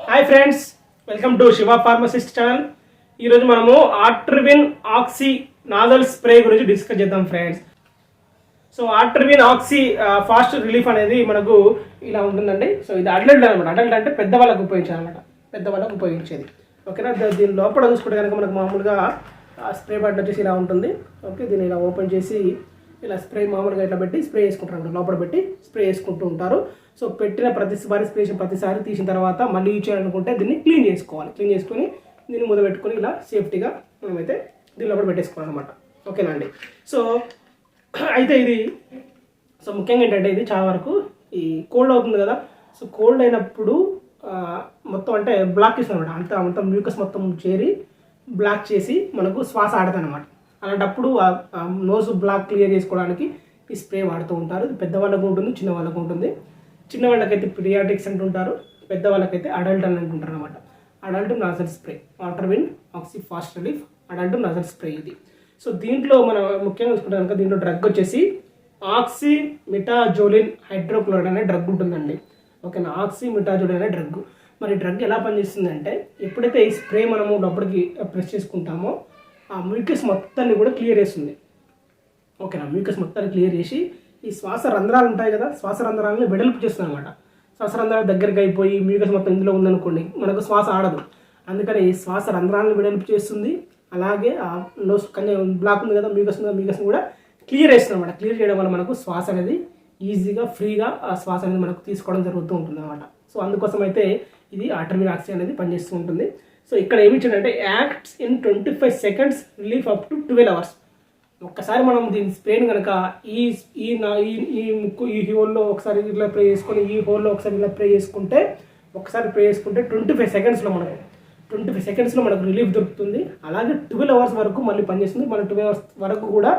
Hi friends, welcome to Shiva pharmacist channel. ఈరోజు మనము Otrivin oxy nasal spray గురించి discuss చేద్దాం friends. So Otrivin oxy fast relief అనేది మనకు ఇలా ఉంటుందండి. సో ఇది అడల్ట్ అనమాట. అడల్ట్ అంటే పెద్దవాళ్ళకు ఉపయోగించాలన్నమాట, పెద్దవాళ్ళకు ఉపయోగించేది. ఓకేనా. దీని లోపల చూసుకుంటే కనుక మనకు మామూలుగా స్ప్రే బాటిల్ వచ్చేసి ఇలా ఉంటుంది. ఓకే, దీన్ని ఇలా ఓపెన్ చేసి ఇలా స్ప్రే మామూలుగా ఇట్లా పెట్టి స్ప్రే చేసుకుంటారు, లోపల పెట్టి స్ప్రే చేసుకుంటూ ఉంటారు. సో పెట్టిన ప్రతిసారి స్ప్రే చేసిన ప్రతిసారి తీసిన తర్వాత మళ్ళీ యూజ్ చేయాలనుకుంటే దీన్ని క్లీన్ చేసుకోవాలి. క్లీన్ చేసుకొని దీన్ని ముద్ద పెట్టుకొని ఇలా సేఫ్టీగా మనమైతే దీని లోపల పెట్టేసుకోవాలన్నమాట. ఓకేనా అండి. సో అయితే ఇది ముఖ్యంగా ఏంటంటే ఇది చాలా వరకు ఈ కోల్డ్ అవుతుంది కదా. సో కోల్డ్ అయినప్పుడు మొత్తం అంటే బ్లాక్ చేస్తుంది అనమాట. అంతా మ్యూకస్ మొత్తం చేరి బ్లాక్ చేసి మనకు శ్వాస ఆడదు అనమాట. అలాంటప్పుడు నోస్ బ్లాక్ క్లియర్ చేసుకోవడానికి ఈ స్ప్రే వాడుతూ ఉంటారు. ఇది పెద్దవాళ్ళకు ఉంటుంది, చిన్న వాళ్ళకు ఉంటుంది. చిన్న వాళ్ళకైతే పీడియాట్రిక్స్ అంటుంటారు, పెద్దవాళ్ళకైతే అడల్ట్ అని అంటుంటారు అనమాట. Adult nasal spray Otrivin oxy fast relief adult nasal spray ఇది. సో దీంట్లో మనం ముఖ్యంగా చూసుకుంటే కనుక దీంట్లో డ్రగ్ వచ్చేసి ఆక్సిమిటాజోలిన్ హైడ్రోక్లోరైడ్ అనే డ్రగ్ ఉంటుందండి. ఓకేనా. ఆక్సిమిటాజోలిన్ అనే డ్రగ్. మరి డ్రగ్ ఎలా పనిచేస్తుంది అంటే ఎప్పుడైతే ఈ స్ప్రే మనము లోపలికి ప్రెస్ చేసుకుంటామో ఆ మ్యూకస్ మొత్తాన్ని కూడా క్లియర్ చేస్తుంది. ఓకేనా. మ్యూకస్ మొత్తాన్ని క్లియర్ చేసి ఈ శ్వాస రంధ్రాలు ఉంటాయి కదా, శ్వాస రంధ్రాలను వెడల్పు చేస్తుంది అనమాట. శ్వాస రంధ్రాలు దగ్గరికి అయిపోయి మ్యూకస్ మొత్తం ఇందులో ఉందనుకోండి, మనకు శ్వాస ఆడదు. అందుకని శ్వాస రంధ్రాలను వెడల్పు చేస్తుంది. అలాగే ఆ నోస్ బ్లాక్ ఉంది కదా, మ్యూకస్ కూడా క్లియర్ చేస్తుంది అనమాట. క్లియర్ చేయడం వల్ల మనకు శ్వాస అనేది ఈజీగా ఫ్రీగా ఆ శ్వాస అనేది మనకు తీసుకోవడం జరుగుతూ ఉంటుంది అనమాట. సో అందుకోసం అయితే ఇది ఆట్రివిన్ ఆక్సీ అనేది పనిచేస్తూ ఉంటుంది. సో ఇక్కడ ఏమి ఇచ్చిందంటే acts in 25 seconds relief up to 12 hours. ఒక్కసారి మనం దీని స్ప్రేని కనుక ఈ ముక్కు ఈ హోల్లో ఒకసారి ఇలా ప్రే చేసుకొని ఈ హోల్లో ఒకసారి ఇలా ప్రే చేసుకుంటే 25 secondsలో మనకు రిలీఫ్ దొరుకుతుంది. అలాగే 12 hours వరకు మళ్ళీ పనిచేస్తుంది. మన 12 hours వరకు కూడా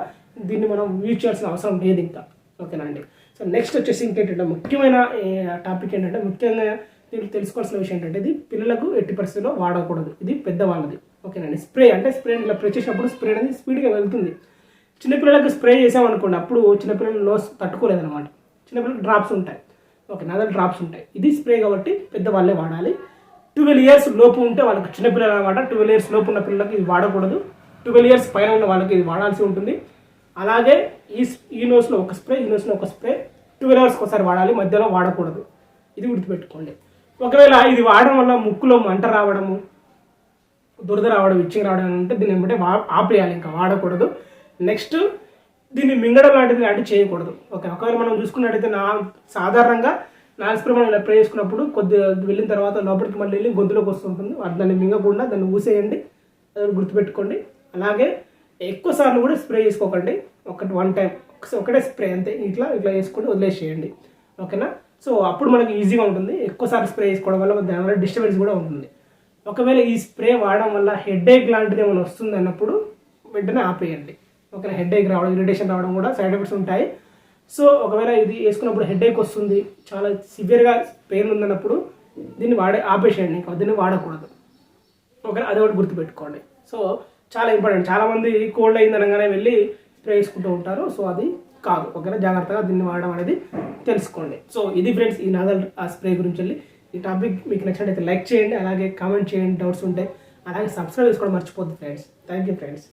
దీన్ని మనం యూజ్ చేయాల్సిన అవసరం లేదు ఇంకా. ఓకేనా అండి. సో నెక్స్ట్ వచ్చేసి ఇంకేంటంటే ముఖ్యమైన టాపిక్ ఏంటంటే ముఖ్యంగా దీనికి తెలుసుకోవాల్సిన విషయం ఏంటంటే ఇది పిల్లలకు ఎట్టి పరిస్థితుల్లో వాడకూడదు. ఇది పెద్దవాళ్ళది. ఓకేనండి. స్ప్రే ఇలా ప్రెస్ చేసినప్పుడు స్ప్రే అనేది స్పీడ్గా వెళ్తుంది. చిన్నపిల్లలకు స్ప్రే చేసామనుకోండి, అప్పుడు చిన్నపిల్లలు నోస్ తట్టుకోలేదన్నమాట. చిన్నపిల్లలకు డ్రాప్స్ ఉంటాయి. ఓకే, నాదల్ డ్రాప్స్ ఉంటాయి. ఇది స్ప్రే కాబట్టి పెద్దవాళ్ళే వాడాలి. 12 years లోపు ఉంటే వాళ్ళకి చిన్నపిల్లలు అనమాట. 12 years లోపు ఉన్న పిల్లలకి ఇది వాడకూడదు. 12 years పైన ఉన్న వాళ్ళకి ఇది వాడాల్సి ఉంటుంది. అలాగే ఈ నోస్లో ఒక స్ప్రే, ఈ నోస్లో ఒక స్ప్రే 12 hours ఒకసారి వాడాలి, మధ్యలో వాడకూడదు. ఇది గుర్తుపెట్టుకోండి. ఒకవేళ ఇది వాడడం వల్ల ముక్కులో మంట రావడము, దురద రావడం, ఇచ్చింగ్ రావడం అంటే దీన్ని ఏమంటే ఆపేయాలి, ఇంకా వాడకూడదు. నెక్స్ట్ దీన్ని మింగడం లాంటిది చేయకూడదు. ఓకే, ఒకవేళ మనం చూసుకున్నట్టయితే సాధారణంగా స్ప్రే మనం ఇలా ప్రే చేసుకున్నప్పుడు కొద్దిగా వెళ్ళిన తర్వాత లోపలికి మళ్ళీ వెళ్ళి గొంతులోకి వస్తుంటుంది. దాన్ని మింగకుండా దాన్ని ఊసేయండి, అది గుర్తుపెట్టుకోండి. అలాగే ఎక్కువ సార్లు కూడా స్ప్రే చేసుకోకండి. వన్ టైం ఒకటే స్ప్రే అంతే, ఇట్లా వేసుకొని వదిలేసేయండి. ఓకేనా. సో అప్పుడు మనకి ఈజీగా ఉంటుంది. ఎక్కువసార్లు స్ప్రే చేసుకోవడం వల్ల దానివల్ల డిస్టర్బెన్స్ కూడా ఉంటుంది. ఒకవేళ ఈ స్ప్రే వాడడం వల్ల హెడేక్ లాంటిది ఏమైనా వస్తుంది అన్నప్పుడు వెంటనే ఆపేయండి. ఓకేనా. హెడేక్ రావడం, ఇరిటేషన్ రావడం కూడా సైడ్ ఎఫెక్ట్స్ ఉంటాయి. సో ఒకవేళ ఇది వేసుకున్నప్పుడు హెడేక్ వస్తుంది, చాలా సివియర్గా పెయిన్ ఉందన్నప్పుడు దీన్ని ఆపేసేయండి, ఇంకా దీన్ని వాడకూడదు. ఓకేనా. అది ఒకటి గుర్తుపెట్టుకోండి. సో చాలా ఇంపార్టెంట్. చాలామంది కోల్డ్ అయిందనగానే వెళ్ళి స్ప్రే చేసుకుంటూ ఉంటారు. సో అది కాదు. ఓకేనా. జాగ్రత్తగా దీన్ని వాడడం అనేది తెలుసుకోండి. సో ఇది ఫ్రెండ్స్ ఈ నాజల్ స్ప్రే గురించి వెళ్ళి ఈ టాపిక్ మీకు నచ్చినట్లయితే లైక్ చేయండి, అలాగే కామెంట్ చేయండి, డౌట్స్ ఉంటే అలాగే సబ్స్క్రైబ్ చేసుకోవడం మర్చిపోద్దు ఫ్రెండ్స్. Thank you friends.